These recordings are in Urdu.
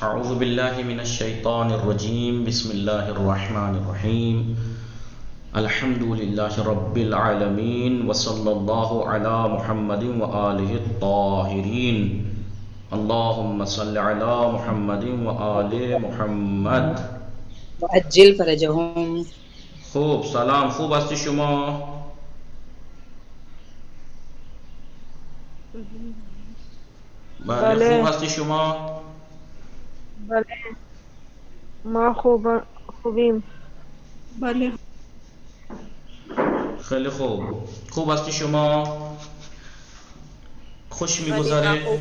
اعوذ باللہ من الشیطان الرجیم بسم اللہ الرحمن الرحیم الحمد للہ رب العالمین وصلی اللہ علی محمد وآلہ الطاہرین اللہم صل علی محمد وآل محمد. وعجل فرجهم. خوب، سلام. خوب هستی شما؟ بله. بله. خوب هستی شما؟ بله ما خوبیم. بله خیلی خوب. خوب هستی شما؟ خوش میگذره؟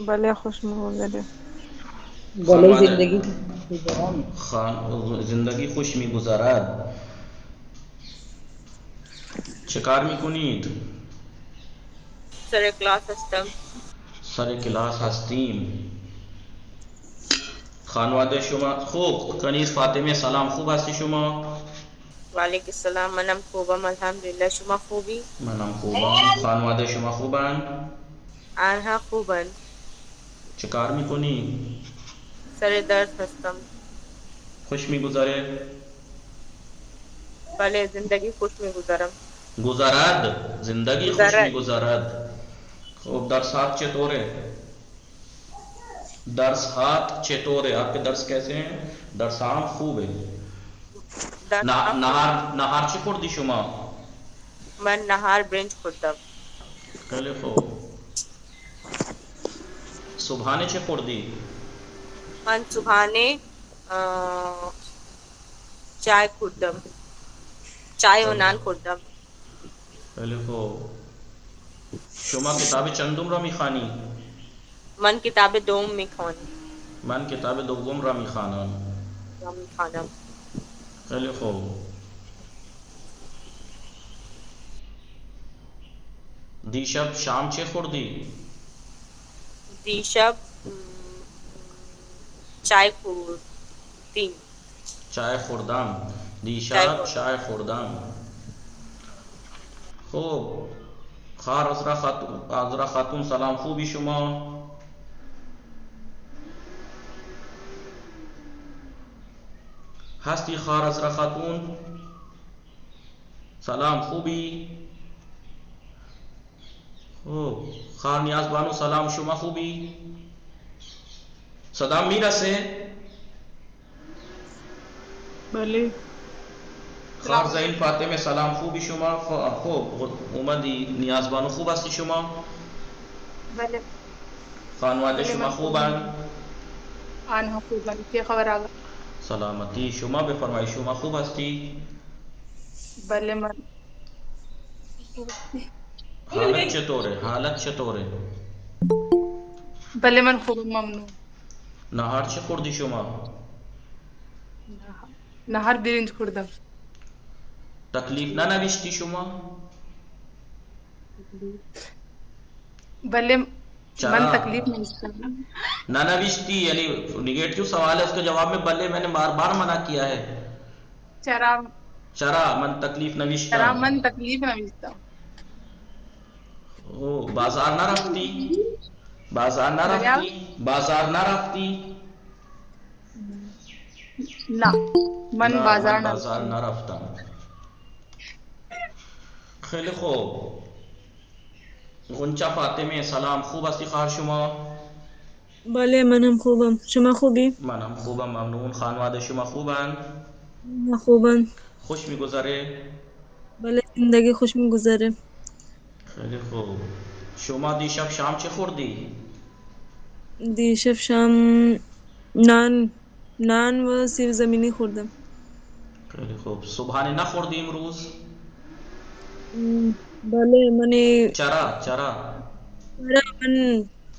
بله خوش میگذره. بله زندگی گذران. زندگی خوش میگذرد. چه کار میکنید؟ سر کلاس هستم. سر کلاس هستیم. خانواده شما خوب؟ کنیز فاطمه سلام. خوب هستی شما؟ وعلیکم السلام. منم خوبم الحمدلله. شما خوبی؟ منم خوبم. خانواده شما خوبن؟ آنها خوبن. چه کار میکنی؟ سر درس هستم. خوش میگذره؟ بله زندگی خوش میگذرم. گذرد. زندگی خوش میگذرد. خوب. درسات چطوره؟ درسات چطوره؟ آپ کے درس کیسے ہیں؟ درسات خوب ہے. نهار چی خوردی شما؟ من نهار برنج خوردم. خیلی خوب. صبحانه چه خوردی؟ من صبحانه چای خوردم. چای و نان خوردم. خیلی خوب. شما کتاب چندم را میخوانی؟ من کتاب دوم میخوانم. من کتاب دوم را میخوانم. خیلی خوب. دیشب شام چه خوردی؟ دیشب چای خوردیم. چای خوردم. دیشب چای خوردم. خوب. خار عذرا خاتون سلام. خوبی شما؟ هستی خار عذرا خاتون؟ سلام. خوبی؟ خوب. خار نیاز بانو سلام. شما خوبی؟ صدام میرسه؟ بله خار زین فاطمه سلام. خوبی شما؟ خوب. اومدی نیاز بانو. خوب هستی شما؟ بله خانواده شما خوبن؟ آنها خوبن. چه خبر آقا؟ سلامتی. شما بفرمایید شما خوب هستی؟ بله من حالت چطوره؟ حالت چطوره؟ بله من خوبم ممنون. نهار چه خوردی شما؟ نهار برنج خوردم. تکلیف ننوشتی شما؟ بله چرا؟ من تکلیف نہیں. ننوشتی یعنی نگیٹو سوال ہے، اس کے جواب میں بلے میں نے بار بار منع کیا ہے. چرا من تکلیف نوشتم. من تکلیف نوشتم. بازار نہ رفتی؟ بازار نہ رفتی؟ بازار نہ رفتی؟ نه من بازار نہ رفتم. خیلی خوب. غنچه فاطمه سلام. خوب هستی خواهر شما؟ بله منم خوبم. شما خوبی؟ منم خوبم ممنون. خانواده شما خوبن؟ خوبن. خوش میگذره؟ بله زندگی خوش میگذره. خیلی خوب. شما دیشب شام چه خوردی؟ دیشب شام نان و سیب زمینی خوردم. خیلی خوب. صبحانه نخوردی امروز؟ بله چرا؟ من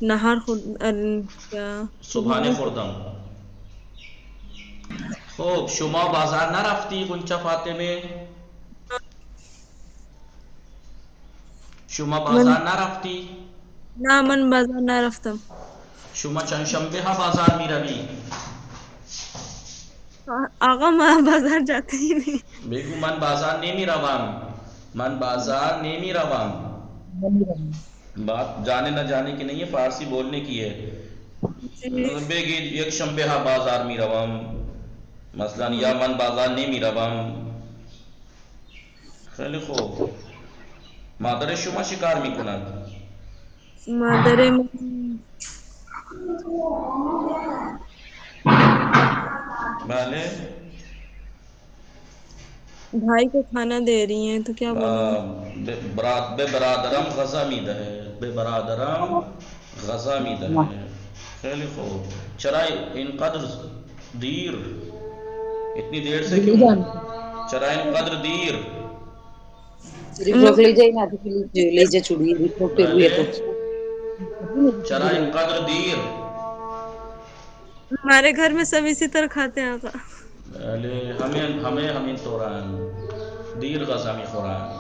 نهار خوردم. صبحانه خوردم. خوب. شما بازار نرفتی غنچه فاطمه؟ شما بازار نرفتی؟ نه من بازار نرفتم. شما چند شنبه ها بازار می روی؟ آقا من بازار جاتے ہی نہیں. بگو من بازار نمی روم. من بازار نمی روم. بات جانے نہ جانے کی نہیں ہے، فارسی بولنے کی ہے. بگید یک شنبه ها بازار می روم، مثلا یا من بازار نمی روم. خیلی خوب. مادر شما چی کار می کند؟ مادر من بله. بھائی کو کھانا دے رہی ہیں تو کیا بولوں؟ به برادرم غذا می دهه. به برادرم غذا می دهه. خیلی خوب. چرا اینقدر دیر؟ اتنی دیر سے بلی کیوں؟ جان چرا اینقدر دیر؟ ریپورٹ لے جائے نا تو لے جا چھوڑی ریپورٹ ہوئی بله. تو چرا اینقدر دیر؟ ہمارے گھر میں سب اسی طرح کھاتے ہیں آقا. بله. همین طورن دیر غذا می خورند.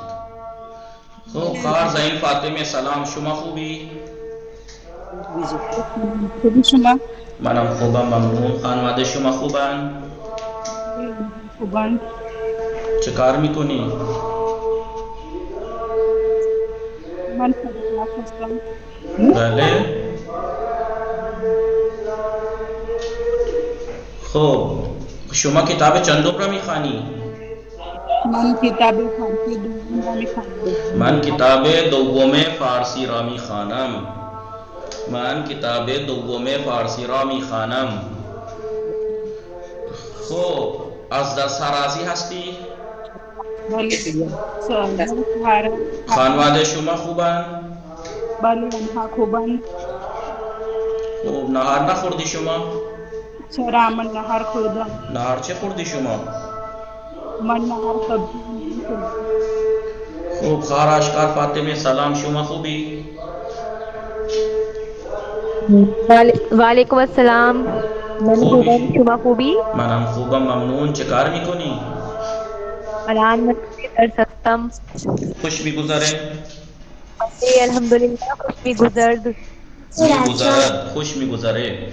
خب خواهر زین فاطمه سلام، شما خوبی؟ خوبی شما؟ منم خوبم ممنون. خانواده شما خوبن؟ خوبان. چه کار میکنی؟ من کلاس هستم. بله. خب شما کتاب چندم را میخوانی؟ من کتاب فارسی دوم میخوانم. من کتاب دوم فارسی را میخوانم. من کتاب دوم فارسی را میخوانم. خب از درس راضی هستی؟ بله. سوال. خانواده شما خوبن؟ بله آنها خوبان. خب نهار نخوردی شما؟ چرا من نهار خوردم. نهار چه خوردی شما؟ من نهار سبزی خوردم. خوب خواهر اشکار فاطمه سلام، شما خوبی؟ وعلیکم السلام. من خوبم، شما خوبی؟ منم خوبم ممنون. چه کار میکنی؟ الان من درس هستم. خوش میگذره؟ الحمدلله خوش میگذرد. خوش میگذره.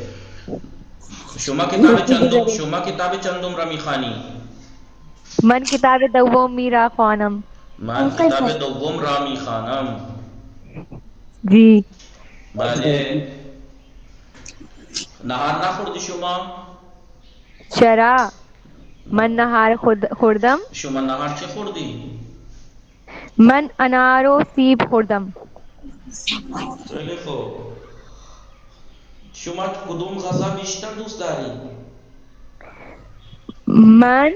شما کتاب چندم را میخوانی؟ من کتاب دوم میرا خوانم. من کتاب دوم را میخوانم. جی. بله. نهار نخوردی شما؟ چرا؟ من نهار خوردم. شما نهار چه خوردی؟ من انار و سیب خوردم. خیلی خوب. شما کدوم غذا بیشتر دوست داری؟ من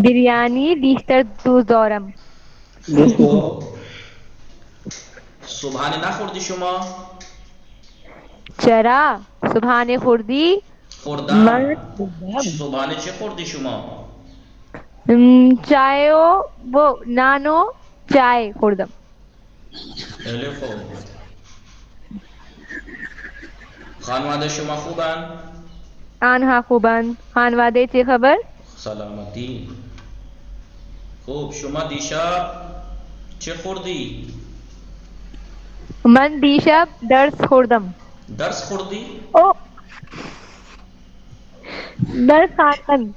بریانی بیشتر دوست دارم. خب صبحانه نخوردی شما؟ چرا؟ صبحانه خوردی؟ خوردم. صبحانه چه خوردی شما؟ چای و نان و چای خوردم. خیلی خوب. خانواده شما خوبن؟ آنها خوبند. خانواده چه خبر؟ سلامتی. خوب شما دیشب چه خوردی؟ من دیشب درس خوردم. درس خوردی؟ درس خواندم.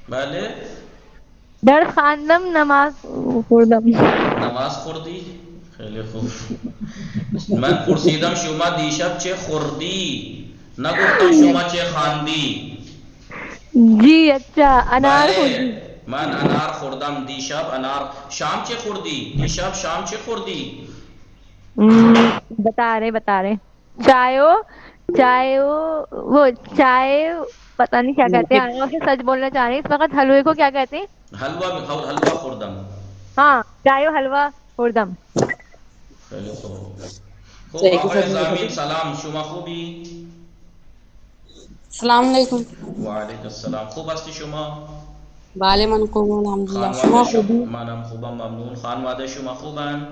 بله. درس خواندم، نماز خوردم. نماز خوردی؟ خیلی خوب. من پرسیدم شما دیشب چه خوردی، نگفتم شما چه خواندی. جی اچھا. انار خوردی. من انار خوردم دیشب. انار. شام چه خوردی؟ دیشب شام چه خوردی؟ بتا رہے چائے پتہ نہیں کیا کہتے ہیں. اسے سچ بولنا چاہ رہے ہیں. اس وقت حلوے کو کیا کہتے ہیں؟ حلوہ خوردم. ہاں چائے و حلوہ خوردم. خیلی خوب. خوب آقای زامین سلام، شما خوبی؟ السلام علیکم. وعلیکم السلام. خوب هستی شما؟ بله من خوبم الحمدلله. شما خوبی؟ منم خوبم ممنون. خانواده شما خوبن؟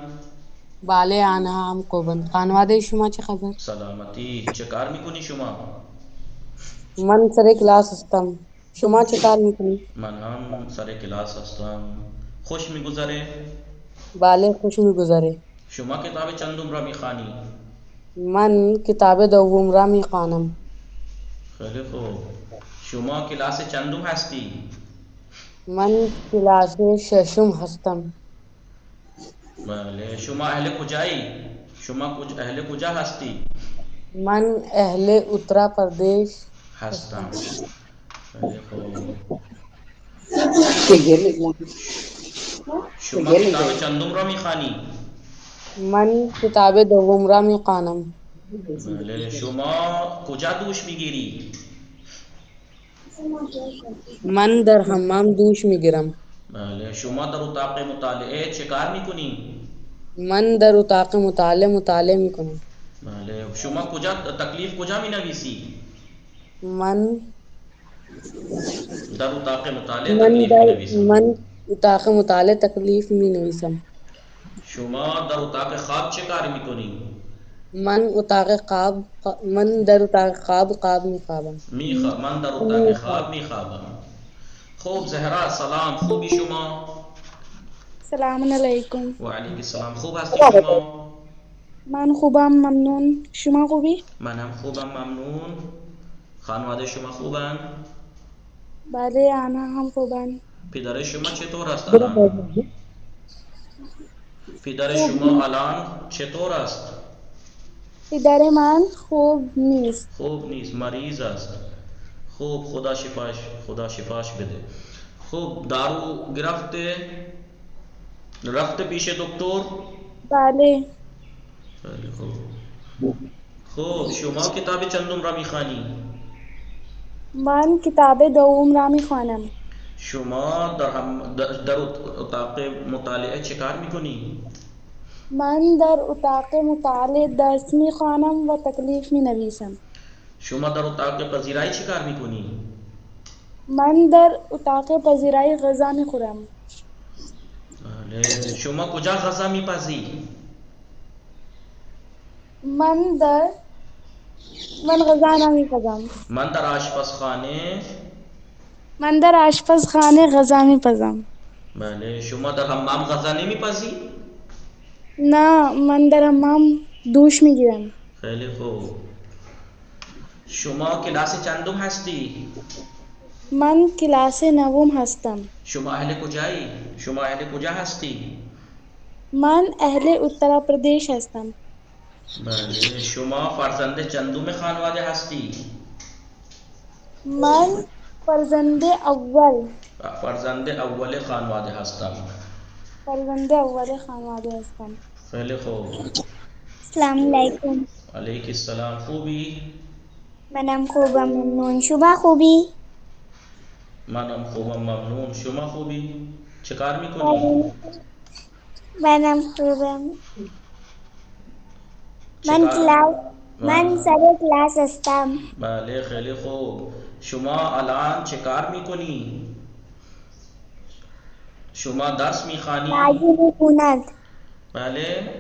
بله آنها هم خوبند. خانواده شما چه خبر؟ سلامتی. چه کار میکنی شما؟ من سر کلاس هستم. شما چه کار میکنی؟ من هم سر کلاس هستم. خوش میگذره؟ بله خوش میگذره. شما کتاب چندم را میخوانی؟ من کتاب دوم را میخوانم. خیلی خوب. شما کلاس چندم هستی؟ من کلاس ششم هستم. بله. شما اهل کجایی؟ اهل کجا هستی؟ من اہل اتر پردیش هستم. خیلی خوب. شما کتاب چندم را میخوانی؟ من کتاب دوم را میخوانم. بله. شما کجا دوش میگیری؟ من در حمام دوش میگیرم. بله. شما در اتاق مطالعه چه کار میکنی؟ من در اتاق مطالعه میکنم. بله. شما کجا تکلیف کجا مینویسی؟ من در اتاق مطالعه تکلیف مینویسی. من اتاق مطالعه تکلیف مینویسم. شما در اتاق خواب چه کار میکنی؟ من در اتاق خواب میخوابم. من در اتاق خواب میخوابم. خوب زهرا سلام، خوبی شما؟ سلام علیکم. وعلیکم السلام. خوب هستی شما؟ من خوبم ممنون. شما خوبی؟ منم خوبم ممنون. خانواده شما خوبن؟ بله آنها هم خوبن. پدر شما چطور است الان؟ پدر شما الان چطور است؟ پدر من خوب نیست. خوب نیست، مریض است. خوب، خدا شفاش بده. خوب دارو گرفته؟ رفته پیش دکتر؟ بله. خیلی خوب. خوب شما کتاب چندم را میخوانی؟ من کتاب دوم را میخوانم. شما در اتاق مطالعه چه کار میکنی؟ من در اتاق مطالعه درس میخوانم و تکلیف مینویسم. شما در اتاق پذیرایی چه کار میکنی؟ من در اتاق پذیرایی غذا میخورم. بله. شما کجا غذا میپزی؟ من غذا نمیپزم. من در آشپزخانه. من در آشپزخانه غذا میپزم. بله. شما در حمام غذا نمیپزی؟ نه، من در حمام دوش میگیرم. خیلی خوب. شما کلاس چندم هستی؟ من کلاس نوم هستم. شما اهل کجایی؟ شما اهل کجا هستی؟ من اهل اتر پردیش هستم. بله. شما فرزند چندم خانواده هستی؟ من فرزند اول خانواده هستم. خیلی خوب. السلام علیکم. علیکم السلام. خوبی؟ منم خوبم ممنون. شما خوبی؟ منم خوبم ممنون. شما خوبی؟ چه کار میکنی؟ منم خوبم. من سر کلاس هستم. بله. خیلی خوب. شما الان چه کار میکنی؟ شما درس میخوانی؟ بازی میکند. بله.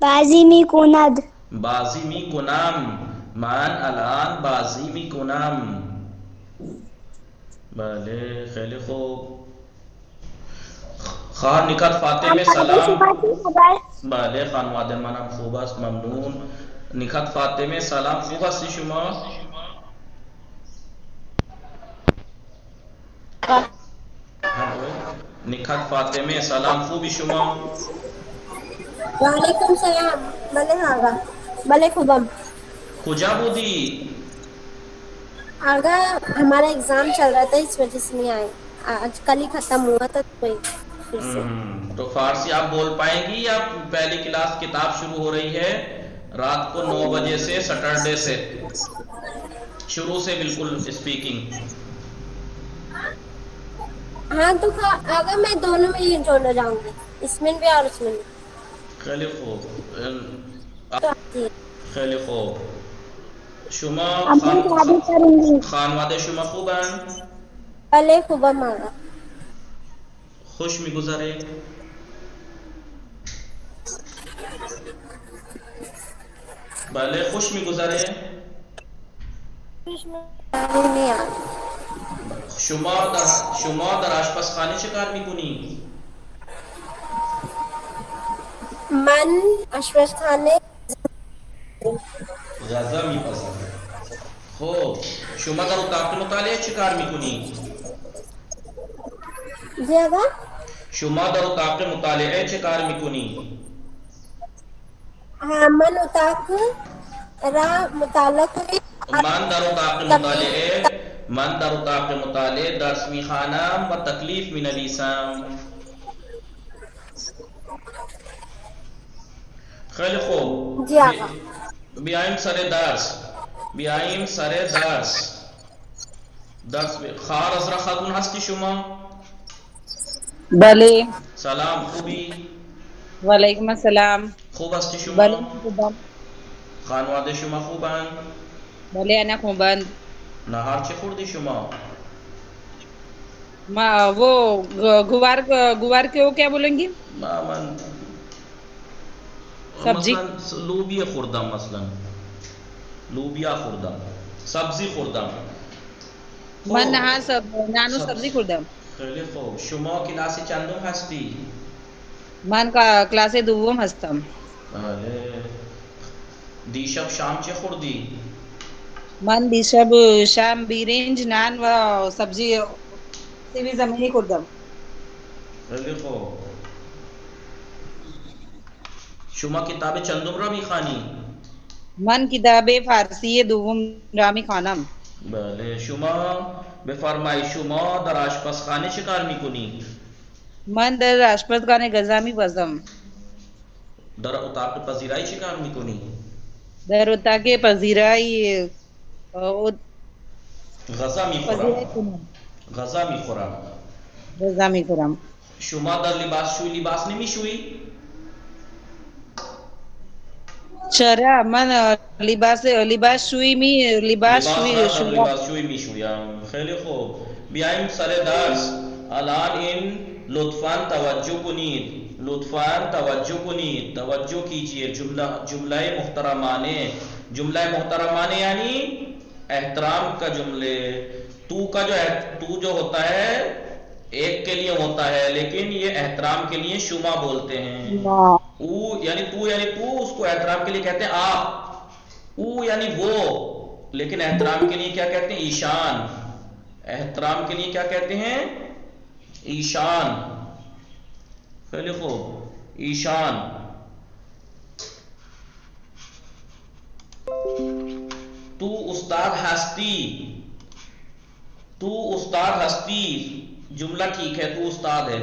بازی میکند. بازی میکنم. من الان بازی میکنم. بله. خیلی خوب. خان نکات فاطمه سلام. بله. خانواده منم خوب است ممنون. نکات فاطمه سلام، خوب هستی شما؟ نکات فاطمه سلام، خوبی شما؟ وعلیکم السلام. بله خوبم. کجا بودی؟ آگا ہمارا ایگزام چل رہا تھا اس وجہ سے نہیں آئے. آج کل ہی ختم ہوا تھا پھر سے. تو فارسی آپ بول پائیں گی یا پہلی کلاس کتاب شروع ہو رہی ہے رات کو 9 بجے سے سیٹرڈے سے شروع سے بالکل اسپیکنگ. ہاں تو آگا میں دونوں میں ہی جوڑنا جاؤں گی، اس میں بھی اور اس میں بھی. خیلی خوب. خیلی خوب. شما خانواده شما خوبن؟ بله خوبم آقا. خوش میگذره؟ بله خوش میگذره؟ شما در آشپزخانه چه کار میکنی؟ من آشپزخانه غذا میپزم. خب شما در اتاق مطالعه چه کار میکنی؟ جی آقا. شما در اتاق مطالعه چه کار میکنی؟ ہاں من اتاق را متعلق ہے من در اتاق مطالعه، من در اتاق مطالعه درس میخوانم و تکلیف مینویسم. خیلی خوب. جی آقا. بیایم سر درس. بیایم سر درس. خواهر ازرا خاتون هستی شما؟ بله. سلام، خوبی؟ وعلیکم السلام. خوب هستی شما؟ بله خوبم. خانواده شما خوبن؟ بله انا خوبند. نهار چه خوردی شما؟ ما وہ گوار کے وہ کیا بولیں گی؟ من سبزی. مثلا لوبیا خوردم، مثلا لوبیا خوردم، سبزی خوردم. من نانو سبزی خوردم. خیلی خوب. شما کلاس چندم هستی؟ من کلاس دوم هستم. بله. دیشب شام چه خوردی؟ من دیشب شام بیرنج نان و سبزی سیب زمینی خوردم. خیلی خوب. شما کتاب چندم را میخوانی؟ من کتاب فارسی دوم را میخوانم. بله. شما بفرمایید شما در آشپزخانه چه کار میکنی؟ من در آشپزخانه غذا میپزم. در اتاق پذیرایی چه کار میکنی؟ در اتاق پذیرایی غذا میخورم. غذا میخورم. غذا میخورم. شما در لباس نمیشویی؟ چرا من لباس شویی میشویم. خیلی خوب. بیایم سر درس. الان این لطفاً توجه کنید، لطفاً توجه کنید، توجه کیجیے. جملہ محترمانے. جملہ محترمانے یعنی احترام کا جملے. تو جو ہوتا ہے ایک کے لیے ہوتا ہے، لیکن یہ احترام کے لیے شما بولتے ہیں. او یعنی تو اس کو احترام کے لیے کہتے ہیں آپ. او یعنی وہ، لیکن احترام کے لیے کیا کہتے ہیں؟ ایشان. احترام کے لیے کیا کہتے ہیں؟ ایشان. خیلی خوب. ایشان. تو استاد ہستی. تو استاد ہستی. جملہ ٹھیک ہے، تو استاد ہے،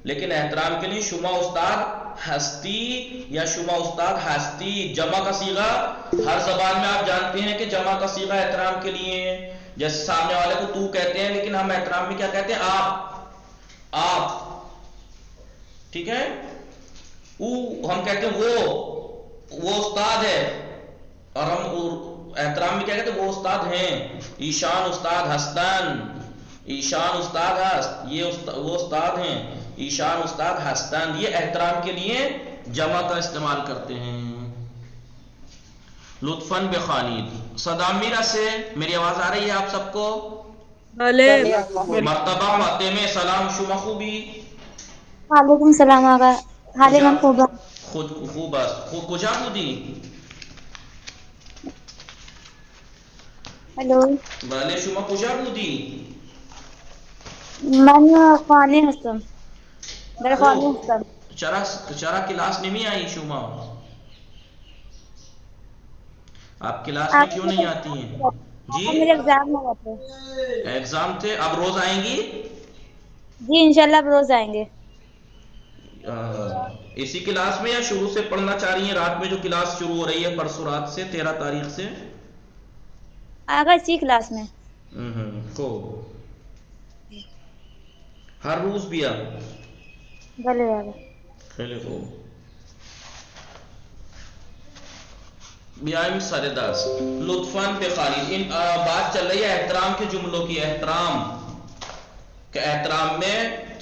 لیکن احترام کے لیے شما استاد ہستی یا شما استاد ہستی. جمع کا صیغہ ہر زبان میں آپ جانتے ہیں کہ جمع کا صیغہ احترام کے لیے ہے. جیسے سامنے والے کو تو کہتے ہیں، لیکن ہم احترام میں کیا کہتے ہیں؟ آپ. ٹھیک ہے. ہم کہتے ہیں وہ استاد ہے، اور ہم احترام میں کیا کہتے ہیں؟ وہ استاد ہیں. ایشان استاد ہستن. ایشان استاد ہست، یہ وہ استاد ہیں. ایشان استاد ہستن، یہ احترام کے لیے جمع کا استعمال کرتے ہیں. لطفاً بخوانید. صدا میرا سے میری آواز آ رہی ہے آپ سب کو؟ بله. مرتبہ فاطمه سلام. شما خوبی؟ وعلیکم السلام آقا. حال من خوبه. خوب است. کجا بودی؟ هلو. بله. شما کجا بودی؟ من خانه هستم. در خانه هستم. چرا کلاس نمی آئی شما؟ آپ کلاس میں کیوں نہیں آتی ہیں؟ جی میرے ایگزام ہو گئے. ایگزام تھے، اب روز آئیں گی؟ جی انشاءاللہ اب روز آئیں گے. اسی کلاس میں یا شروع سے پڑھنا چاہ رہی ہیں؟ رات میں جو کلاس شروع ہو رہی ہے پرسوں رات سے 13 تاریخ سے. آقا اسی کلاس میں. خوب. ہر روز بھی آپ؟ بھلے آقا. خیلی خوب. بیایم سر درس. لطفاً بخوانید. ان بات چل رہی ہے احترام کے جملوں کی. احترام کہ احترام میں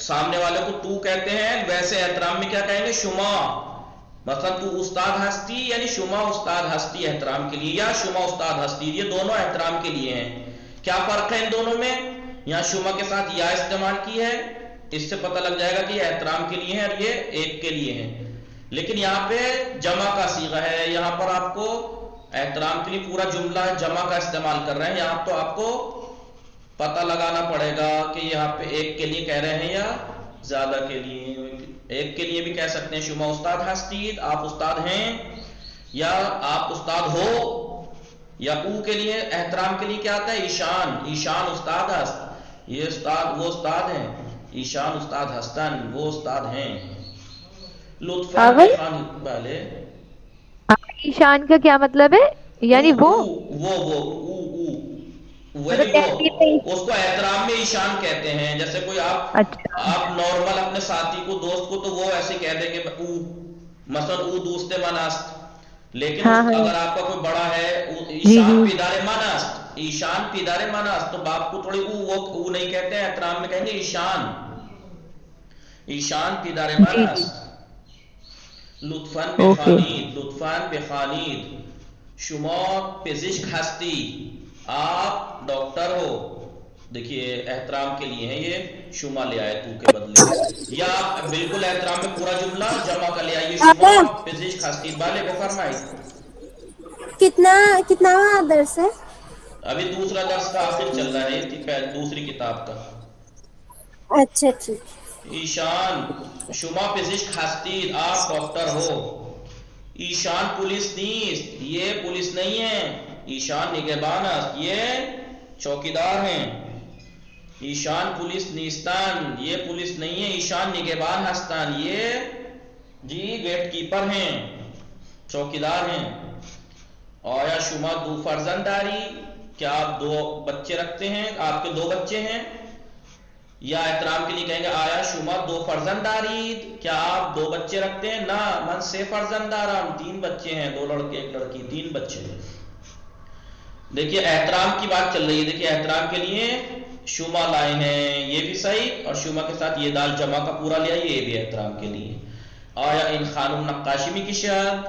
سامنے والے کو تو کہتے ہیں، ویسے احترام میں کیا کہیں گے؟ شما. مثلا تو استاد ہستی یعنی شما استاد ہستی احترام کے لیے، یا شما استاد ہستی، یہ دونوں احترام کے لیے ہیں. کیا فرق ہے ان دونوں میں؟ یہاں شما کے ساتھ یا استعمال کی ہے، اس سے پتہ لگ جائے گا کہ یہ احترام کے لیے ہے اور یہ ایک کے لیے ہے. لیکن یہاں پہ جمع کا صیغہ ہے، یہاں پر آپ کو احترام کے لیے پورا جملہ جمع کا استعمال کر رہے ہیں. یہاں تو آپ کو پتہ لگانا پڑے گا کہ یہاں پہ ایک کے لیے کہہ رہے ہیں یا زیادہ کے لیے. ایک کے لیے بھی کہہ سکتے ہیں شما استاد ہستید، آپ استاد ہیں، یا آپ استاد ہو یا او کے لیے احترام کے لیے کیا آتا ہے؟ ایشان. ایشان استاد است. یہ استاد وہ استاد ہیں. ایشان استاد ہستن وہ استاد ہیں. لطفاً آگے بخوانید. بھلے ایشان کا کیا مطلب ہے؟ یعنی وہ مطلب تحقیر نہیں. اس کو احترام میں ایشان کہتے ہیں. جیسے کوئی اچھا آپ نارمل اپنے ساتھی کو دوست کو تو وہ ایسے کہہ دیں گے او، مثلا او دوستے مناست. لیکن ہاں ہاں اگر آپ کا کوئی بڑا ہے جی ایشان جی پیدارے مناست، ایشان پیدارے مناست، تو باپ کو تھوڑی او نہیں کہتے ہیں، احترام میں کہیں گے ایشان. ایشان پیدارے جی جی مناست. لطفاً اوکے. بخوانید. لطفاً بخوانید. شما پزشک ہستی، آپ ڈاکٹر ہو. دیکھیے احترام کے لیے ہیں یہ، شما لے آئے تو کے بدلے، یا آپ بالکل احترام میں پورا جملہ جمع کر لے آئیے. شما آقا پزشک ہستی. بالے کو فرمائی. کتنا درس ہے؟ ابھی دوسرا درس کا آخر چل رہا ہے دوسری کتاب کا. اچھا ٹھیک. ایشان شما پزشک ہستی، آپ ڈاکٹر ہو. ایشان پولیس نیست، یہ پولیس نہیں ہے. ایشان نگہبان است، یہ چوکیدار ہیں. ایشان پولیس نیستان، یہ پولیس نہیں ہے. ایشان نگہبان ہستان، یہ جی گیٹ کیپر ہیں، چوکیدار ہیں. آیا شما دو فرزند داری، کیا آپ دو بچے رکھتے ہیں؟ آپ کے دو بچے ہیں. یا احترام کے لیے کہیں گے آیا شما دو فرزند دارید، کیا آپ دو بچے رکھتے ہیں؟ نا من سے فرزند دارم، 3 بچے ہیں، 2 لڑکے 1 لڑکی، 3 بچے ہیں. دیکھیے احترام کی بات چل رہی ہے. دیکھیے احترام کے لیے شما لائے ہیں، یہ بھی صحیح، اور شما کے ساتھ یہ دال جمع کا پورا لے آئیے، یہ بھی احترام کے لیے. آیا این خانم نقاشی می کشد،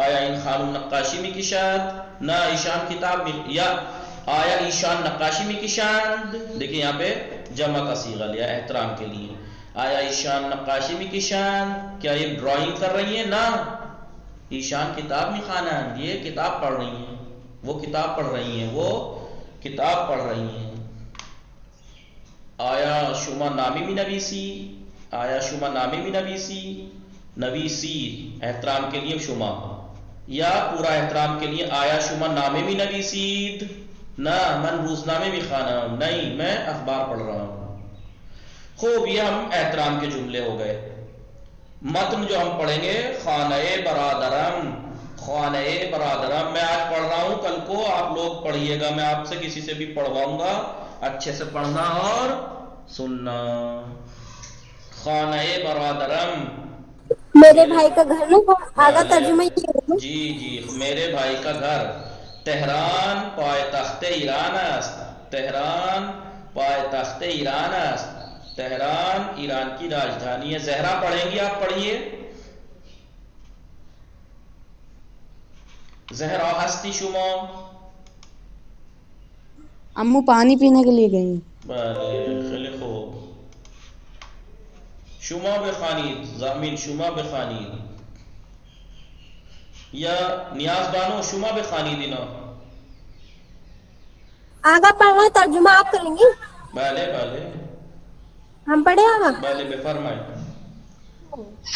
آیا این خانم نقاشی می کشد، نہ ایشان کتاب می، یا آیا ایشان نقاشی می کشند. دیکھیں یہاں پہ جمع کا صیغہ لیا احترام کے لیے. آیا ایشان نقاشی می کشند، کیا یہ ڈرائنگ کر رہی ہیں؟ نہ ایشان کتاب می خوانند، یہ کتاب پڑھ رہی ہیں، وہ کتاب پڑھ رہی ہیں، وہ کتاب پڑھ رہی ہیں. آیا شما نامی می نویسی، آیا شما نامی می نویسی، نویسی احترام کے لیے شما. یا پورا احترام کے لیے آیا شما نامے می نویسید، نہ من روزنامے بھی خوانم، نہیں میں اخبار پڑھ رہا ہوں. خوب یہ ہم احترام کے جملے ہو گئے. متن جو ہم پڑھیں گے، خانہ برادرم، خانہ برادرم میں آج پڑھ رہا ہوں، کل کو آپ لوگ پڑھیے گا، میں آپ سے کسی سے بھی پڑھواؤں گا، اچھے سے پڑھنا اور سننا. خانہ برادرم میرے میرے بھائی کا گھر نا آگا بھلے ترجمہ یہ ہے نا؟ جی میرے بھائی کا گھر تہران پایتخت ایران است. تہران پایتخت ایران است. تہران ایران کی راجدھانی ہے. زہرا پڑھیں گی آپ، پڑھیے. زہرا ہستی شما. امو پانی پینے کے لیے گئی. بله خیلی خوب. شما بخوانید، زمین شما بخوانید، یا نیاز بانو شما بخوانید اینا. آگا پڑھ رہے ہیں، ترجمہ آپ کریں گی؟ بله بله ہم پڑھے آگا. بله بفرمائیں.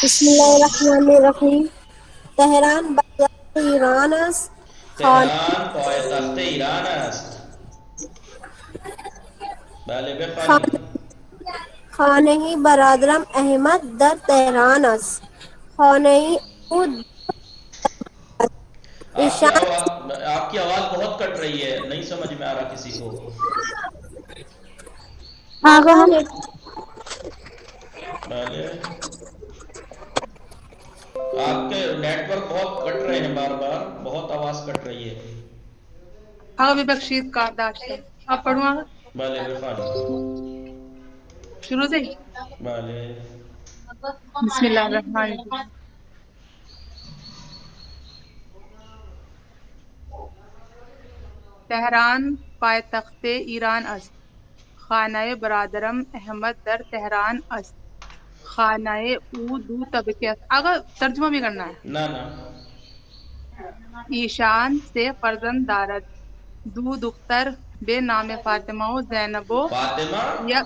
بسم اللہ الرحمن الرحیم. تہران بازار ایران است. تهران پایتخت ایران است. بله بخوانید. خانه برادرم احمد در تهران است. خانه او ایشان آپ کی آواز بہت کٹ رہی ہے، نہیں سمجھ میں آ رہا کسی کو. آگا ہم بله آپ کے نیٹ ورک بہت کٹ رہے ہیں، بار بار بہت آواز کٹ رہی ہے. آگا بھی بخشید کا داشت آپ پڑھوں آگا بله بفرمایید. شروع سے ہی. بله بسم اللہ الرحمن الرحیم. تهران پایتخت ایران است. خانه برادرم احمد در تهران است. خانه او دو طبقه است. آگا ترجمہ بھی کرنا ہے. نا نا ایشان سے فرزند دارد، دو دختر بے نام فاطمہ و زینب و فاطمہ یا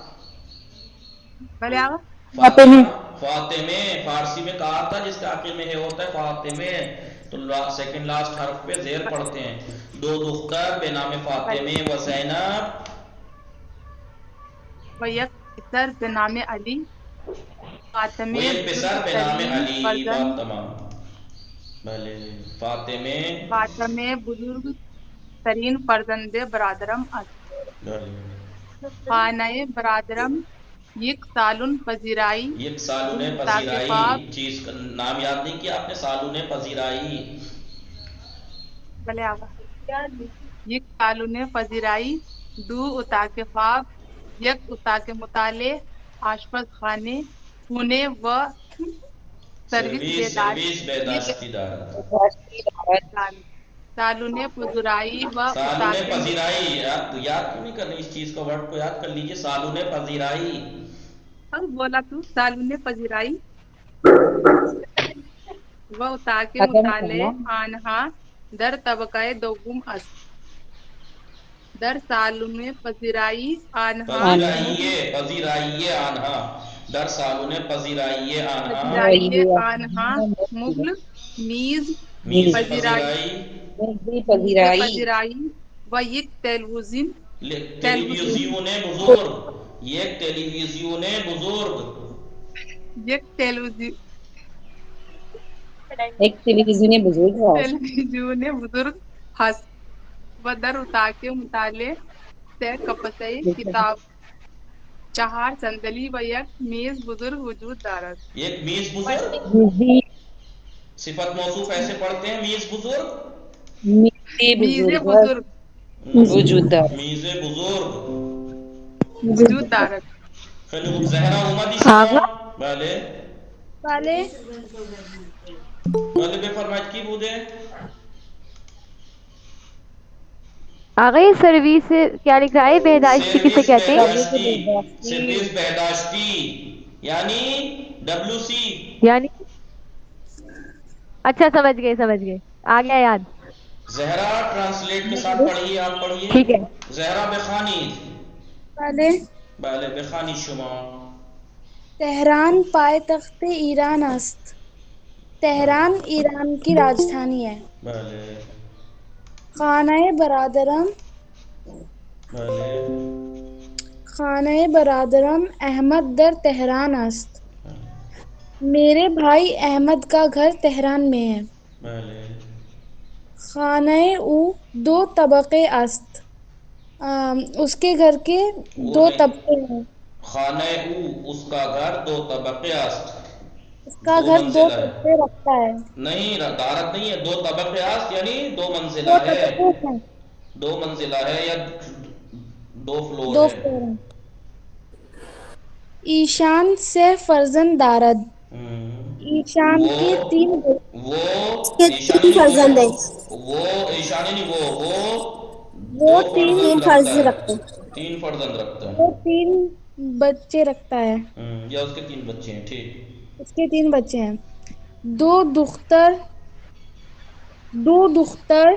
بھلے آگا فاطمہ فاطمے فارسی میں کہا تھا جس کے آخر میں ہے ہوتا ہے فاطمے، تو سیکنڈ لاسٹ حرف پہ زیر پڑھتے ہیں. دو دختر بے نام فاطمے و زینب و یک پسر به نام علی فاطمه و یک پسر به نام علی. بات فرزند تمام. بله فاطمه فاطمه بزرگ ترین فرزند برادرم است. بله خانه برادرم یک سالن پذیرائی یک سالون تاکہ پذیرائی خواب چیز کا نام یاد نہیں کیا آپ نے؟ سالون پذیرائی. بلے آقا یک سالن پذیرائی، دو اتاق خواب، یک اتاق مطالعے، آشپز خانے، پونے و سروس سروس بیداشتی دار. سالن پذیرائی و سالون اتاق پذیرائی یاد کیوں نہیں کر رہے؟ اس چیز کو ورڈ کو یاد کر لیجئے. سالون پذیرائی. بولا تو سالن پذیرائی و اتاق مطالعه آنها در طبقه دوم است. در سالن پذیرائی آنها پذیرائیے آنہا در سالون پذیرائیے آنہا مغل میز میز پذیرائی پذیرائی و یک تلویزیون ٹیلیویزیون بزرگ. یک ٹیلیویزیون بزرگ. یک تلویزیون ایک ٹیلیویژن بزرگ ہے. تلویزیون بزرگ هست و در اتاق مطالعه 3 کپسه کتاب، 4 صندلی و یک میز بزرگ وجود دارد. ایک میز بزرگ صفت موصوف ایسے پڑھتے ہیں میز بزرگ میز بزرگ وجود دار. میز بزرگ وجود دارد. خیلی خوب. زہرا اومدی شما؟ بله بله بله بفرمایید کی بوده؟ آقا یہ سروس کیا لکھ رہا ہے؟ بہداشتی کسے کہتے ہیں؟ سروس بہداشتی یعنی WC. یعنی اچھا سمجھ گئے آ گیا یاد. زہرا ٹرانسلیٹ کے ساتھ پڑھیے. آپ پڑھیے. ٹھیک ہے. زہرا بخانی. بله بله بخانی شما. تهران پایتخت ایران است. تهران ایران کی راجدھانی ہے. بله خانه برادرم بله خانه برادرم احمد در تهران است. میرے بھائی احمد کا گھر تہران میں ہے. بله خانه او 2 طبقه است. اس کے گھر کے 2 طبقے ہیں. خانه او اس کا گھر 2 طبقے است. اس کا دو گھر 2 منزلہ ہے. طبقے رکھتا ہے. نہیں دارت نہیں ہے. 2 طبقے است یعنی 2 منزلہ 2 ہے. طبقے ہیں. 2 منزلہ ہے یا 2 فلور 2 ہے. فلور ہیں. ایشان سے فرزند دارد. ایشان کے 3 وہ تین فرزند ہیں. وہ ایشانی نہیں وہ دو 3 فرزند رکھتے ہیں. 3 فرزند رکھتا ہے. وہ 3 بچے رکھتا ہے. یا اس کے 3 بچے ہیں. ٹھیک. اس کے 3 بچے ہیں. 2 دختر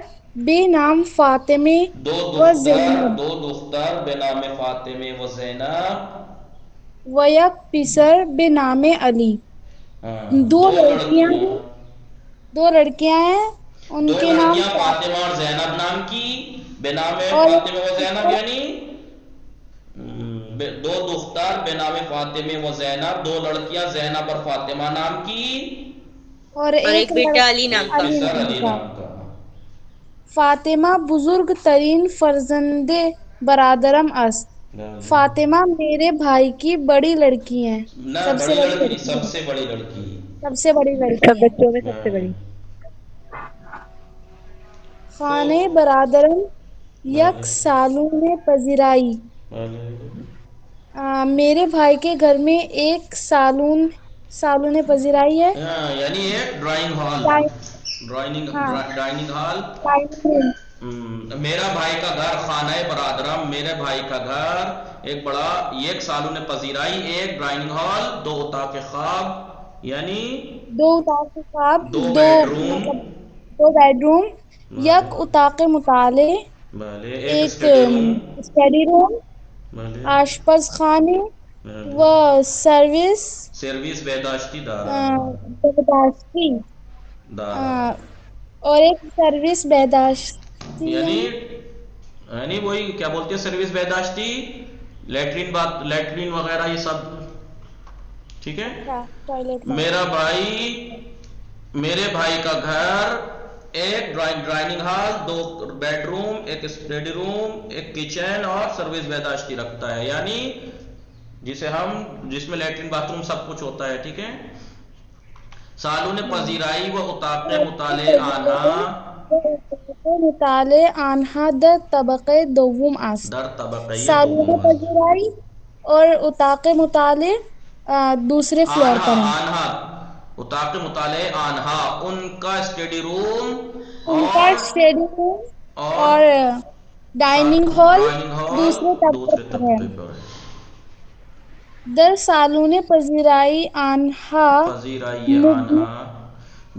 بے نام فاطمے و زینب 2 دختر بے نام فاطمے و زینب و یک پسر بے نام علی. 2 لڑکیاں ہیں ان 2 کے نام لڑکیاں فاطمہ اور زینب نام کی بے نام فاطمہ و زینب یعنی 2 دختر بے نام فاطمے و زینب 2 لڑکیاں زینب اور فاطمہ نام کی اور ایک بیٹا علی نام کا. پسر علی نام کا. فاطمہ بزرگ ترین فرزند برادرم است. فاطمہ میرے بھائی کی بڑی لڑکی ہیں. سب سے بڑی لڑکی. سب بچوں میں سب سے بڑی. خانه برادرم یک سالون پذیرائی. میرے بھائی کے گھر میں ایک سالون پذیرائی ہے. یعنی ایک ڈرائنگ ہال. میرا بھائی کا گھر خانہ برادرم میرے بھائی کا گھر ایک سالون پذیرائی، ایک ڈرائنگ ہال، 2 اتاق خواب یعنی 2 اتاق خواب، 2 بیڈ روم، یک اتاق مطالعے، ایک اسٹڈی روم، آشپز خانے، و سروس سرویس بهداشتی دارد. بہداشتی اور ایک سروس بہداشتی یعنی وہی کیا بولتے ہیں سروس بہداشتی، لیٹرین وغیرہ یہ سب. ٹھیک ہے. ٹوائلٹ. میرے بھائی کا گھر ایک ڈرائننگ ہال، 2 بیڈ روم، ایک اسٹڈی روم، ایک کچن اور سروس بہداشتی رکھتا ہے، یعنی جس میں لیٹرین باتھ روم سب کچھ ہوتا ہے. ٹھیک ہے. سالون پذیرائی و اتاق مطالعه آنها در طبقه دوم است. در طبقه سالون دوم است. پذیرائی اور اتاق مطالعے دوسرے فلور پر ہیں. اتاق مطالعے آنہا ان کا اسٹڈی روم اور ڈائننگ ہال دوسرے طبقے پر ہے. در سالون پذیرائی آنہا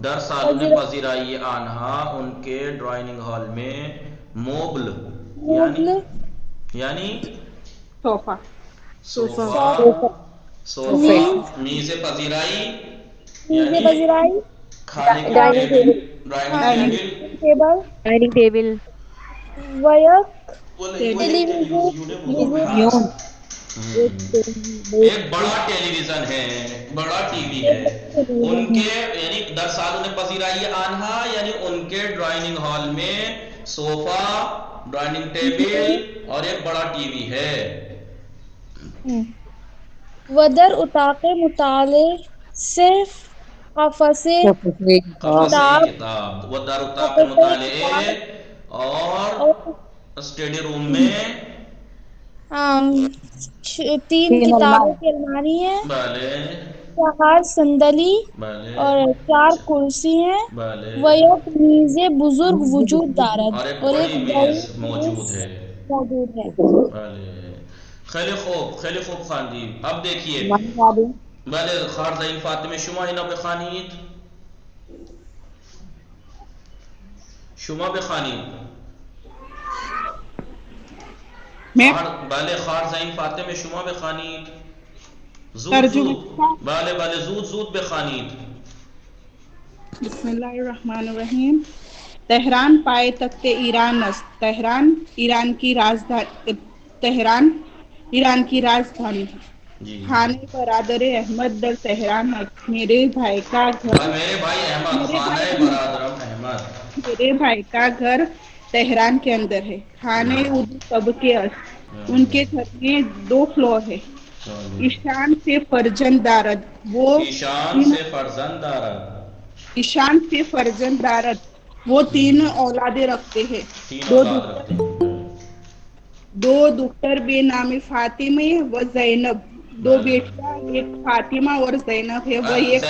در سالون پذیرائی آنہا ان کے ڈرائننگ ہال میں موبل یعنی صوفہ، میز پذیرائی یعنی کھانے کی ڈائننگ ٹیبل ایک بڑا ٹیلی ویژن ہے، بڑا ٹی وی ہے ان کے، یعنی در سالون پذیرائی آنہا یعنی ان کے ڈرائننگ ہال میں صوفہ، ڈرائننگ ٹیبل اور ایک بڑا ٹی وی ہے. ودر اتاق مطالعے صرف قفسے کتاب، ودر اتاق مطالعے اور اسٹڈی روم میں 3 کتابوں کی الماری ہے، 4 صندلی اور 4 کرسی ہیں، وہ ایک میز بزرگ وجود دارد اور ایک بڑی موجود ہے. خیلی خوب خواندید. اب دیکھیے بله خارزین فاطمه شما اینا بخوانید، شما بخوانید. بله خارزین فاطمه شما بخوانید، زود. بله زود بخوانید. بسم الله الرحمن الرحیم. تهران پایتخت ایران است. تهران ایران کی راجدھانی ہے. خانہ برادر احمد در تہران ہے. میرے بھائی کا گھر تہران کے اندر ہے. خانہ اردو طبقے است. ان کے گھر میں 2 فلور ہے. ایشان سے فرزند دارد. وہ 3 اولادیں رکھتے ہیں. 2 دختر بے نام فاطمہ و زینب. 2 بیٹیاں، ایک فاطمہ اور زینب ہے. وہ ایک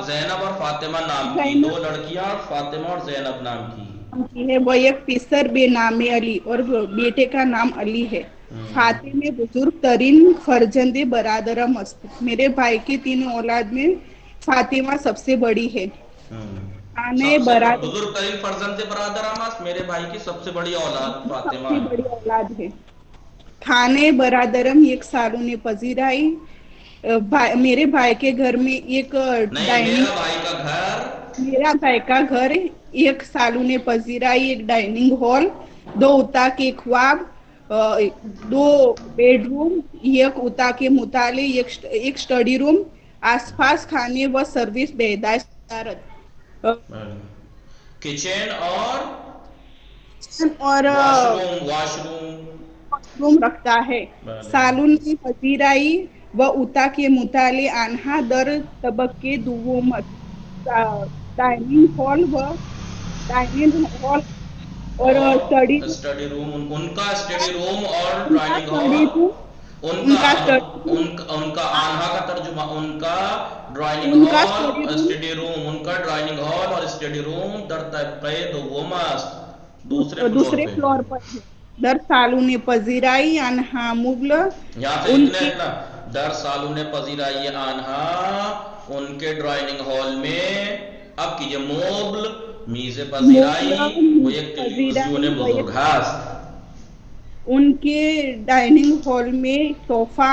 زینب اور فاطمہ نام کی 2 لڑکیاں، فاطمہ اور زینب نام کی ہے. وہ ایک پسر بے نام علی اور بیٹے کا نام علی ہے. فاطمہ بزرگ ترین فرزند برادرم است. میرے بھائی کی 3 اولاد میں فاطمہ سب سے بڑی ہے. بزرگ ترین فرزند برادرم است. میرے بھائی کی سب سے بڑی اولاد فاطمہ ہے. خانہ برادرم ایک سالون پذیرائی. میرے بھائی کے گھر میں ایک میرا بھائی کا گھر ایک سالون پذیرائی، ایک ڈائننگ ہال، 2 اتاق خواب، 2 بیڈ روم، ایک اتاق مطالعے، ایک اسٹڈی روم، آس پاس کھانے و سروس بہداشت کچن اور واش روم رکھتا ہے. سالون کی پذیرائی و اتاق مطالعے آنہا در طبقے دوم است. ڈائننگ ہال اور اسٹڈی روم، ان کا اسٹڈی روم اور ڈرائننگ ہال، ان کا آنہا کا ترجمہ، ان کا ڈرائننگ ہال، اسٹڈی روم، ان کا ڈرائننگ ہال اور اسٹڈی روم در طبقه دوم است، دوسرے فلور پر ہے. در سالون پذیرائی آنہا مغل، در سالون پذیرائی آنہا ان کے ڈرائننگ ہال میں. اب کیجئے موبل، میز پذیرائی، وہ ایک ٹیلیویژن بزرگ ہے. ان کے ڈائننگ ہال میں صوفہ،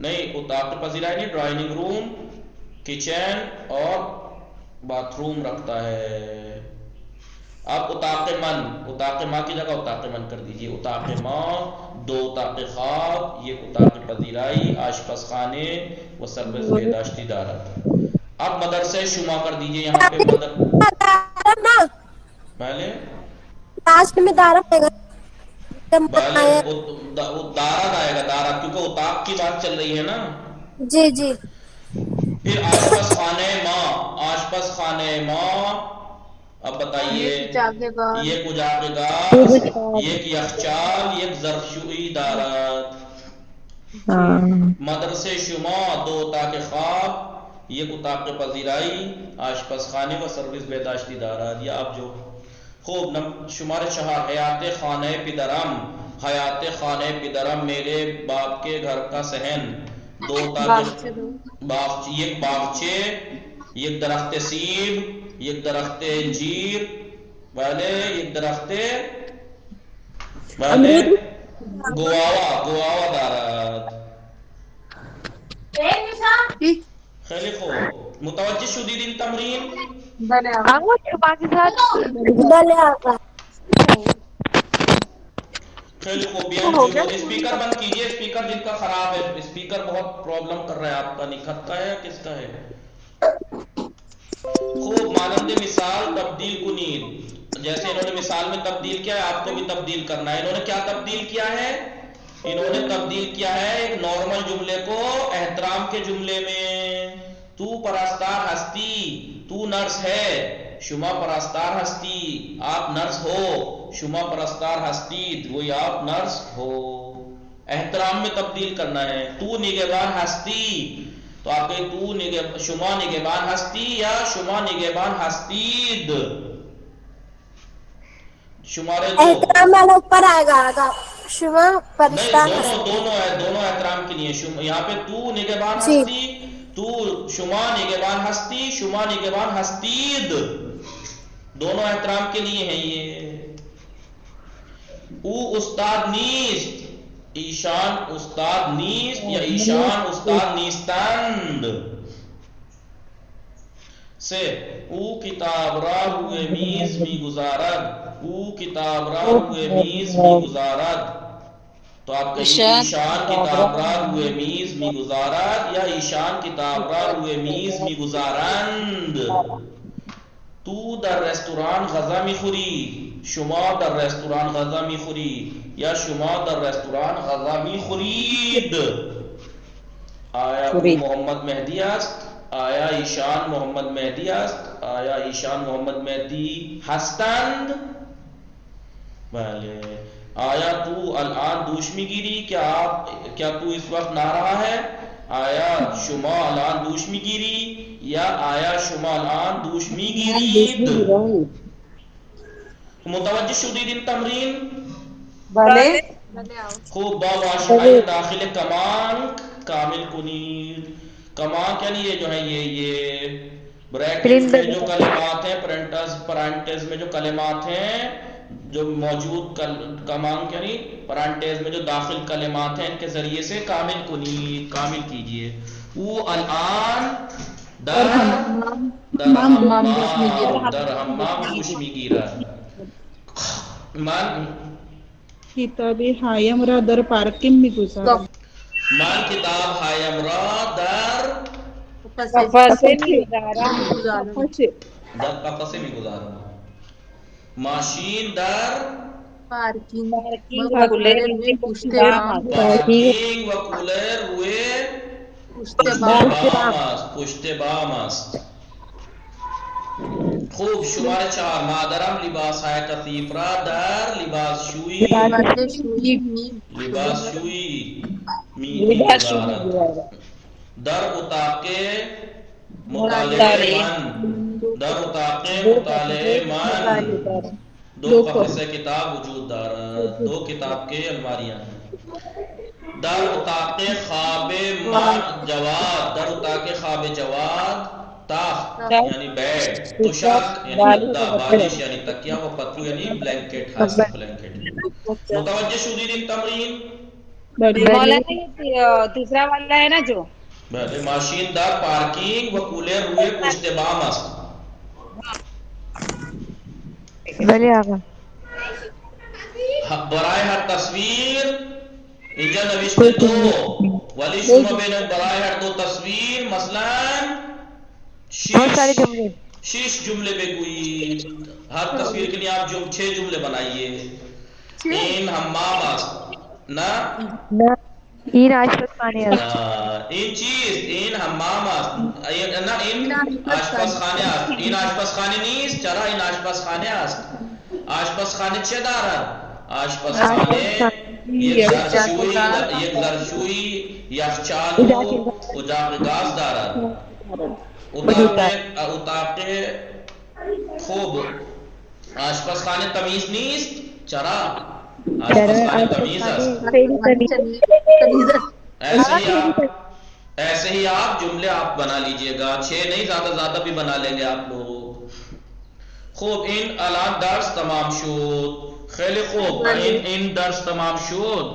نہیں اتاق پذیرائی نہیں، ڈرائنگ روم، کچن اور باتھ روم رکھتا ہے. اب اتاق من، اتاق ماں کی جگہ اتاق من کر دیجئے. اتاق ماں، 2 اتاق خواب، 1 اتاق پذیرائی، آشپز خانے و سروس بہداشتی دارت. اب مدرسے شما کر دیجئے یہاں پہ پہلے لاسٹ میں دارا پڑے گا. دارت آئے گا، دارت، کیونکہ اتاق کی بات چل رہی ہے نا. جی جی. پھر آشپز خانے ماں، آشپز خانے ماں. اب بتائیے، یک اجاق گاز، یک یخچال، یک ظرفشوئی دارت. مدرسے شما، 2 اتاق خواب، 1 اتاق پذیرائی، آشپز خانے و سروس بہداشتی دارت. یا اب جو خوب شمار 4، حیات خانہ پدرم، حیات خانہ پدرم میرے باپ کے گھر کا صحن. 2 اتاق یک باغچے، یک درخت سیب، یک درخت انجیر، بھلے یک درخت بھلے گواوا دارت. خیلی خوب، متوجہ شدید ان تمرین. چھپا کے ساتھ خیلی خوب. اسپیکر بند کیجئے، اسپیکر جن کا خراب ہے، اسپیکر بہت پرابلم کر رہا ہے آپ کا. نہیں خط کا ہے یا کس کا ہے؟ خوب. مانند مثال تبدیل کنید، جیسے انہوں نے مثال میں تبدیل کیا ہے آپ کو بھی تبدیل کرنا ہے. انہوں نے کیا تبدیل کیا ہے؟ انہوں نے تبدیل کیا ہے ایک نارمل جملے کو احترام کے جملے میں. تو پرستار ہستی، تو نرس ہے، شما پرستار ہستی، آپ نرس ہو، شما پرستار ہستید، وہی آپ نرس ہو. احترام میں تبدیل کرنا ہے. تو نگہبان ہستی، تو آپ کہیں تو شما نگہبان ہستی یا شما نگہبان ہستید. شمارے 2. احترام والا اوپر آئے گا، شما پرستار نہیں، دونوں احترام کے لیے. یہاں پہ تو نگہبان جی. ہستی، تو شما نگہبان ہستی، شما نگہبان ہستید، دونوں احترام کے لیے ہیں یہ. او استاد نیست، ایشان استاد نیست یا ایشان استاد نیستند. سے او کتاب را روی میز میگذارد، او کتاب را روی میز میگذارد. تو آپ کہیں ایشان کتاب را روی میز میگذارد یا ایشان کتاب را روی میز میگذارند. تو در رستوران غذا میخوری، شما در رستوران غذا میخوری یا شما در رستوران غذا میخورید. آیا او محمد مهدی است؟ آیا ایشان محمد مهدی است؟ آیا ایشان محمد مهدی هستند؟ بله. آیا تو الان دوش میگیری؟ کیا تو اس وقت نہ رہا ہے؟ آیا شما الان دوش میگیری یا آیا شما الان دوش میگیرید؟ متوجہ شدید ان تمرین؟ بله. خوب. با واشفائی داخل کمانک کامل کنید. کمانک یعنی یہ جو ہے یہ بریکٹس میں جو کلمات ہیں، پرانٹیز میں جو کلمات ہیں جو موجود، کمانک یعنی پرانٹیز میں جو داخل کلمات ہیں، ان کے ذریعے سے کامل کنید، کامل کیجئے. او الان در حمام دوش میگیرد. من کتاب ہایم را در پارکنگ میگذارم. من کتاب ہایم را در قفسه میگذارم. ماشین در پارکنگ و کولر روی پشت بام است. خوب. شماره 4. مادرم لباس های کثیف را در لباس شویی میگذارد. در اتاق مطالعه من 2 قفسه کتاب وجود دارد، 2 کتاب کے الماریاں. در اتاق خواب من جواد، در اتاق خواب جواد تخت یعنی بیڈ، تشک یعنی گدا، بالش یعنی تکیہ، و پتو یعنی بلینکٹ، ہاس بلینکٹ. متوجہ شدید ان تمرین؟ مولانا یہ تیسرا والا ہے نا جو بله ماشین در پارکینگ و کولر روی پشت بام است. بله آقا. برای هر تصویر اینجا نوشته دو، ولی شما بین برای هر دو تصویر مثلا شش جمله بگویید. ہر تصویر کے لیے آپ 6 جملے بنائیے. این حمام است نا این آشپز خانه است. این چیز این حمام است نه این آشپزخانه است. این آشپزخانه نیست. چرا این آشپزخانه است؟ آشپزخانه چه دارد؟ آشپزخانه یک ظرفشویی یخچال و اجاق گاز دارد. اتاق خوب آشپزخانه تمیز نیست. چرا؟ آشپزخانه تمیز است. ایسے ہی آپ جملے آپ بنا لیجئے گا. 6 نہیں زیادہ بھی بنا لیں گے آپ لوگ. خوب این الان درس تمام شد. خیلی خوب این درس تمام شد.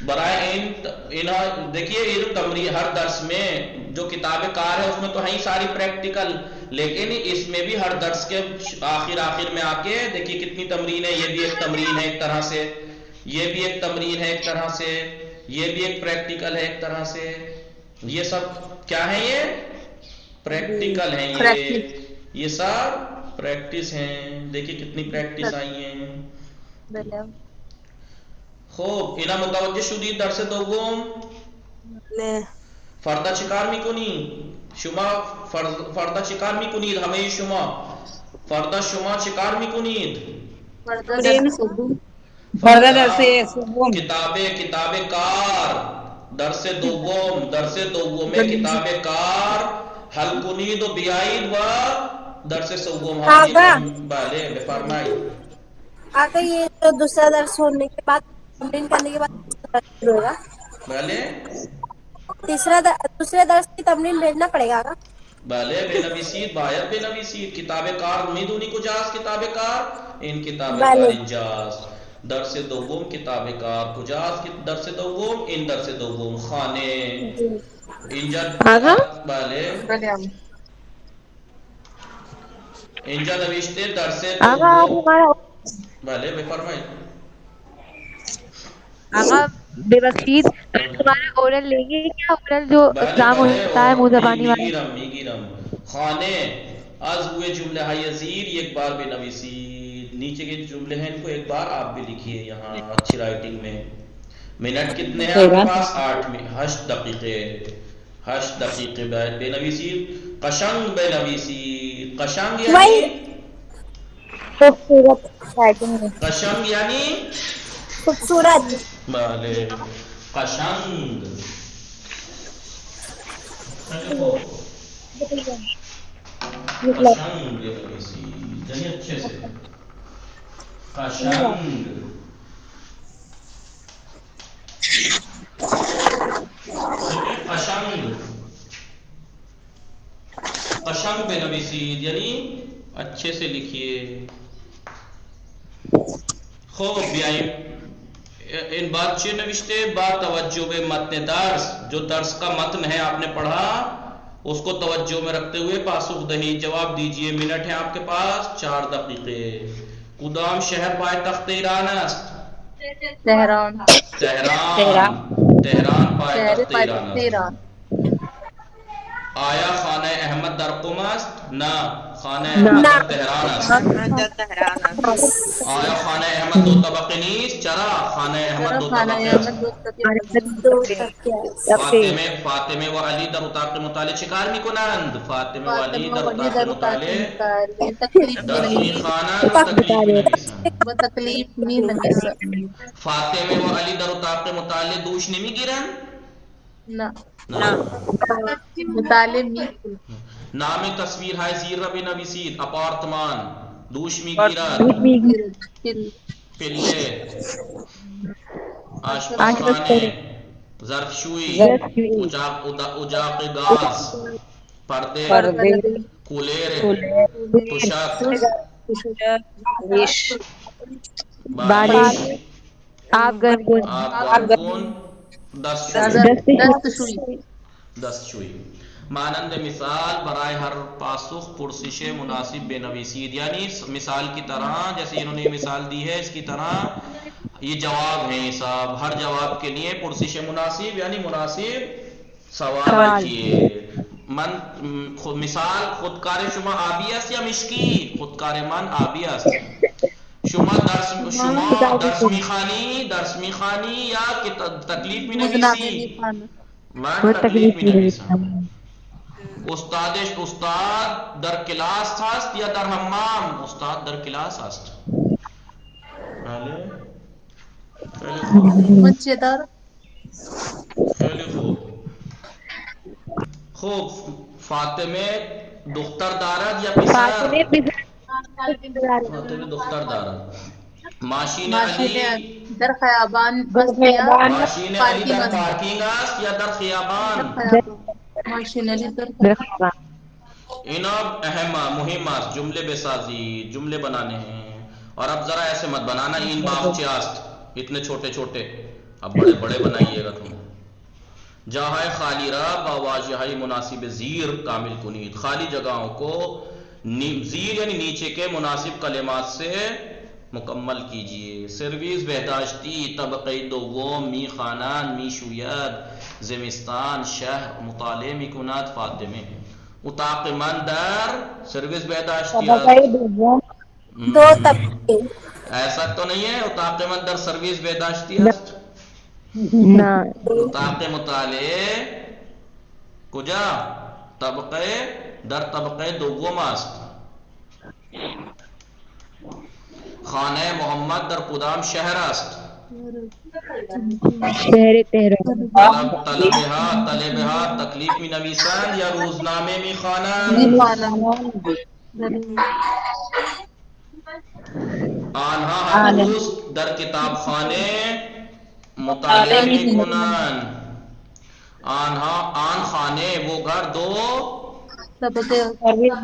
برای این دیکھیے یہ تمرین ہر درس میں جو کتاب کار ہے اس میں تو ہے ساری پریکٹیکل، لیکن اس میں بھی ہر درس کے آخر میں آ کے دیکھیے کتنی تمرین ہے. یہ بھی ایک تمرین ہے ایک طرح سے، یہ بھی ایک تمرین ہے ایک طرح سے، یہ بھی ایک پریکٹیکل ہے ایک طرح سے. یہ سب کیا ہے؟ یہ پریکٹیکل ہیں. یہ سب پریکٹس ہیں. دیکھیے کتنی پریکٹس آئی ہیں. خوب اینا متوجه شدید درس دوم؟ نه. فردا چیکار میکنید؟ شما فردا چیکار میکنید؟ همه شما فردا شما چیکار میکنید؟ فردا درس سوم کتاب کار درس دوم کتاب کار حل کنید و بیایید و درس سوم بله بفرمایید. آقا یہ جو دوسرا درس ہونے کے بعد تمرین کرنے کے بعد ہوگا. بله دوسرے درس کی تمرین بھیجنا پڑے گا. بله بنویسید، باید بنویسید. کتاب کار میدونی کجاست؟ کتاب کار این کتاب کار اینجاست. درس دوم کتاب کار کجاست؟ درس دوم این درس دوم خانه اینجا. بله اینجا نوشته درس دوم. بله بفرمایید. آقا ببخشید تمہارا اورل لیں گے کیا؟ اورل جو ایگزام ہوتا ہے منہ زبانی والا. میگیرم. خانه از ہوئے جمله های زیر یک بار بنویسید. نیچے کے جملے ہیں ان کو ایک بار آپ بھی لکھیے یہاں اچھی رائٹنگ میں. منٹ کتنے ہیں آپ کے پاس؟ 8 منٹ 8 دقیقے. 8 دقیقے بعد بنویسید. قشنگ بنویسید. قشنگ یعنی خوبصورت. قشنگ یعنی خوبصورت. بله قشنگ. قشنگ بنویسید یعنی اچھے سے. قشنگ قشنگ بنویسید یعنی اچھے سے لکھیے. خوب بیائیم ان بات چیز نوشتے با توجہ به متن درس. جو درس کا متن ہے آپ نے پڑھا اس کو توجہ میں رکھتے ہوئے پاسخ دہی جواب دیجئے. منٹ ہے آپ کے پاس 4 دقیقے. کدام شہر پایتخت ایران است؟ تہران. تہران پایتخت ایران است. آیا خانه احمد در قم است؟ نه خانه احمد در تهران است. آیا خانه احمد 2 طبقه نیست؟ چرا؟ خانه احمد 2 طبقه است. فاطمه و علی در اتاق مطالعه چیکار میکنند؟ فاطمه و علی در اتاق مطالعه در خانه تکلیف نمی‌نویسند. فاطمه و علی در اتاق مطالعه دوش نمیگیرند؟ نه مطالعه میکنند. نام تصویر های زیر را بنویسید. اپارتمان دوش میگیرد. پله آشپزخانه ظرفشویی اجاق گاز پردے کولر تشک بالش آب گرم کن دستشویی. مانند مثال برائے ہر پاسخ پرسش مناسب بے نویسید، یعنی مثال کی طرح جیسے انہوں نے مثال دی ہے اس کی طرح یہ جواب ہیں یہ صاحب، ہر جواب کے لیے پرسش مناسب یعنی مناسب سوال لکھیے. مثال خودکار شما آبی است یا مشکی؟ خودکار من آبی است. شما درس میخوانی یا تکلیف می نویسی؟ من تکلیف می نویسم. استاد در کلاس هست یا در حمام؟ استاد در کلاس است. بله خیلی خوب. خوب فاطمه دختر دارد یا پسر؟ فاطمه دختر دارد. ماشین علی در خیابان ماشین علی در پارکینگ است یا در خیابان؟ ماشین علی در خیابان. اینا مهم است، جمله بسازی، جمله بنانے ہیں. اور اب ذرا ایسے مت بنانا این باغچه است، اتنے چھوٹے چھوٹے، اب بڑے بڑے بنائیے گا تم. جاہائے خالی را با واجہائی مناسب زیر کامل کنید. خالی جگہوں کو زیر یعنی نیچے کے مناسب کلمات سے مکمل کیجئے. سرویس بہداشتی طبقہ دوم می خانان می شوید زمستان شهر مطالعه می کند فاطمه. اتاق من در سرویس بہداشتی دو طبقے. ایسا تو نہیں ہے اتاق من در سرویس بہداشتی است؟ نه. اتاق مطالعه کجا؟ طبقه در طبقه دوم است. خانه محمد در کدام شهر است؟ شهر تهران. طلبها تکلیف می نویسند یا روزنامه می خوانند؟ آنها هر روز در کتابخانه مطالعه می کنند. آن خانه وہ گھر دو سرویس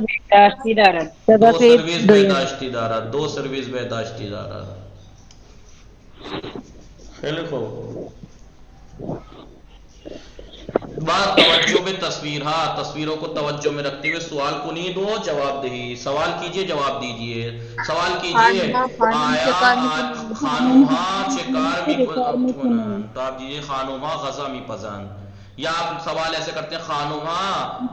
بہداشتی دارد. دو سرویس بہداشتی دارد. خیلی خوب. بات توجہ میں تصویر، ہاں تصویروں کو توجہ میں رکھتے ہوئے سوال کنید و جواب دہی. سوال کیجئے جواب دیجئے. سوال کیجئے آیا خانوما چه کار می کنند؟ تو آپ دیجئے خانوما غذا می پزند. یا آپ سوال ایسے کرتے ہیں خانوما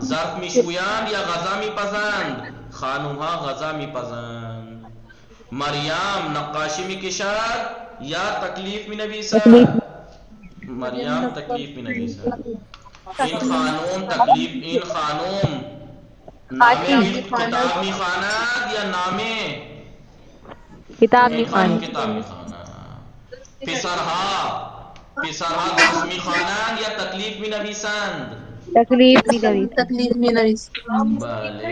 ظرف می شویند یا غذا می پزند؟ خانوما غذا می پزند. مریم نقاشی می کشد یا تکلیف می نویسد؟ مریم تکلیف می نویسد. این خانوم نامه کتاب می خواند یا نامه؟ کتاب می خواند. کتاب می خواند. پسرها درس می خوانند یا تکلیف می نویسند؟ تکلیف می نویسند. بله.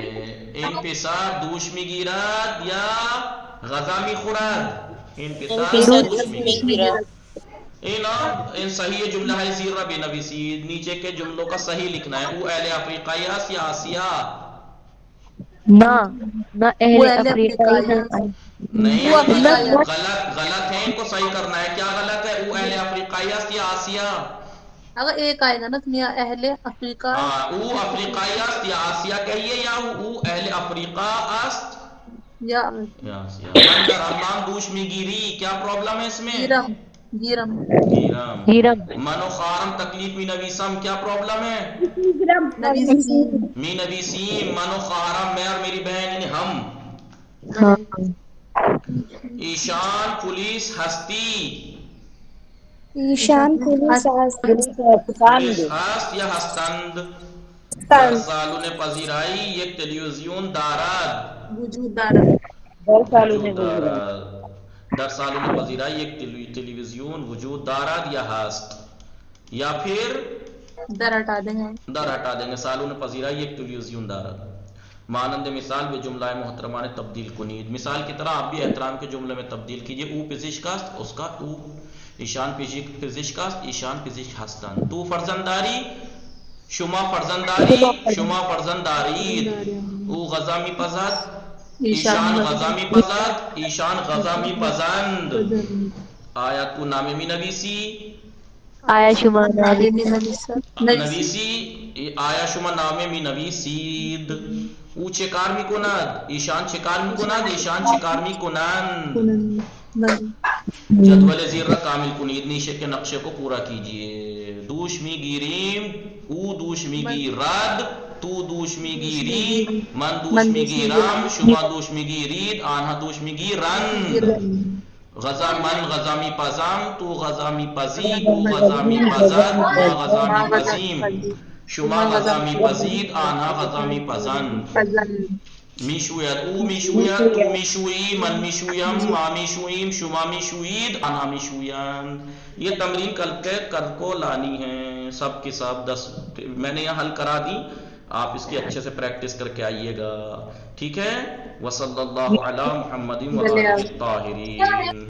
این پسر دوش می گیرد یا غذا می خورد؟ این پسر دوش می گیرد. ان صحیح جملہ ہے زیر را بنویسید. نیچے کے جملوں کا صحیح لکھنا ہے. او اہل افریقائی است یا آسیا؟ نہ اہل افریقائی نہیں، غلط ہے، ان کو صحیح کرنا ہے. کیا غلط ہے؟ او اہل افریقائی است یا آسیا؟ اگر ایک آئے گا نا اہل افریقہ. او افریقائی است یا آسیا کہیے، یا او اہل افریقہ است یا آسیا. من در حمام دوش می گیری، کیا پرابلم ہے اس میں؟ گیرم. منو خارم تکلیف می نویسم، کیا پرابلم ہے؟ می نویسیم. منو خارم میں اور میری بہن یعنی ہم. ایشان پولیس ہستی. ایشان پولیس هست یا هستند؟ در سالن پذیرائی یک تلویزیون دارد. وجود دارد. در سالن پذیرائی یک تلویزیون وجود دارد یا هست. یا پھر در ہٹا دیں گے. سالن پذیرائی یک تلویزیون دارد. مانند مثال به جملہ محترمانه تبدیل کنید. مثال کی طرح آپ بھی احترام کے جملے میں تبدیل کیجئے. او پزشک است، اس کا او. ایشان پزشک است، ایشان پزشک هستند. تو فرزندداری، شما فرزنددارید. او غذا میپزد، ایشان غذا میپزد، ایشان غذا میپزند. آیا تو نامه مینویسی؟ آیا شما نامی نویسی آیا شما نامه می نویسید. او چه کار می کند؟ ایشان چه کار می کند؟ ایشان چه کار می کنند؟ جدول زیر را کامل کنید، نیچے کے نقشے کو پورا کیجئے. دوش می گیریم، او دوش می گیرد، تو دوش می گیری، من دوش می گیرم، شما دوش می گیرید، آنها دوش می گیرند. غذا من غذا می پزم، تو غذا می پزی، او غذا می پزد، ما غذا می پزیم، شما غذا می پزید، آنها غذا می پزند. می شوید، او می شوید، تو می شویی، من می شویم، ما می شوییم، شما می شویید، آنها می شویند. یہ تمرین کر کو لانی ہے سب کے سب 10 میں نے یہاں حل کرا دی، آپ اس کی اچھے سے پریکٹس کر کے آئیے گا، ٹھیک ہے. وصلی اللہ علی محمد وآلہ الطاہرین.